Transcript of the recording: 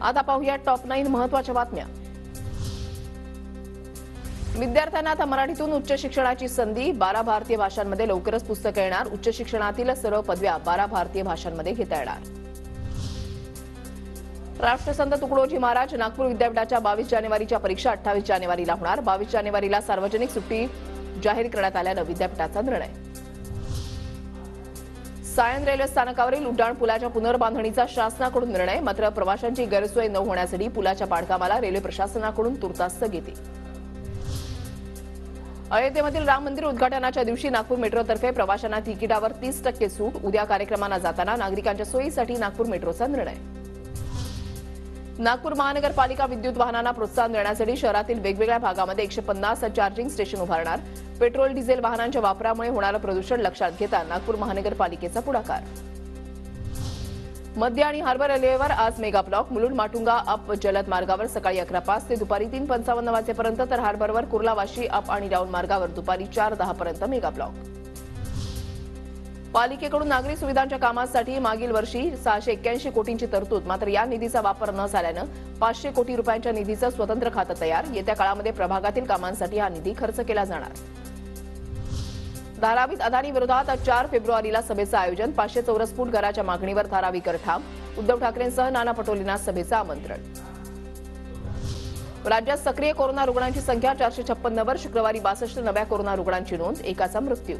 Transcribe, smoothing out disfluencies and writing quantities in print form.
आता पाहूया टॉप 9 महत्त्वाच्या बातम्या। विद्यार्थ्यांना आता मराठीतून उच्च शिक्षणाची संधी। 12 भारतीय भाषांमध्ये लवकरच पुस्तकं येणार। उच्च शिक्षणातील सर्व पदव्या 12 भारतीय भाषांमध्ये घेता येणार। राष्ट्रसंत तुकडोजी महाराज नागपूर विद्यापीठाच्या 22 जानेवारीच्या परीक्षा 28 जानेवारीला होणार। 22 जानेवारीला सार्वजनिक सुट्टी जाहीर करण्यात आल्यानं विद्यापीठाचा निर्णय। सायन रेल्वे स्थानकावरील उड्डाण पुलाच्या पुनर्बांधणीचा शासनाकडून निर्णय। मात्र प्रवाशांची गैरसोय न होण्यासाठी पुलाच्या बांधकामाला रेल्वे प्रशासनाकडून तुर्तास स्थगिती। अयोध्येमधील राम मंदिर उद्घाटनाच्या दिवशी नागपूर मेट्रोतर्फे प्रवाशांना तिकिटावर 30% सूट। उद्या कार्यक्रमांना जाताना नागरिकांच्या सोयीसाठी नागपूर मेट्रोचा निर्णय। नागपूर महानगरपालिका विद्युत वाहनांना प्रोत्साहन देण्यासाठी शहरातील वेगवेगळ्या भागामध्ये 150 चार्जिंग स्टेशन उभारणार। पेट्रोल डिझेल वाहनांच्या वापरामुळे होणारं प्रदूषण लक्षात घेता नागपूर महानगरपालिकेचा पुढाकार। मध्य आणि हार्बर रेल्वेवर आज mega block. Mulund Matunga up जलद मार्गावर सकाळी 11:05 ते दुपारी 3:55 वाजेपर्यंत, तर हार्बरवर कुर्ला वाशी अप आणि डाऊन मार्गावर दुपारी 4:10 पर्यंत मेगा ब्लॉक। पालिकेकडून नागरी सुविधांच्या कामांसाठी मागील वर्षी 681 कोटींची तरतूद। मात्र या निधीचा वापर न झाल्यानं 500 कोटी रुपयांच्या निधीचं स्वतंत्र खातं तयार। येत्या काळामध्ये प्रभागातील कामांसाठी हा निधी खर्च केला जाणार। धारावीत अदानी विरोधात 4 फेब्रुवारीला सभेचं आयोजन। 500 चौरस फूट घराच्या मागणीवर धारावीकर ठाम। उद्धव ठाकरेंसह नाना पटोलेंना सभेचं आमंत्रण। राज्यात सक्रिय कोरोना रुग्णांची संख्या 456 वर। शुक्रवारी 62 नव्या कोरोना रुग्णांची नोंद, एकाचा मृत्यू।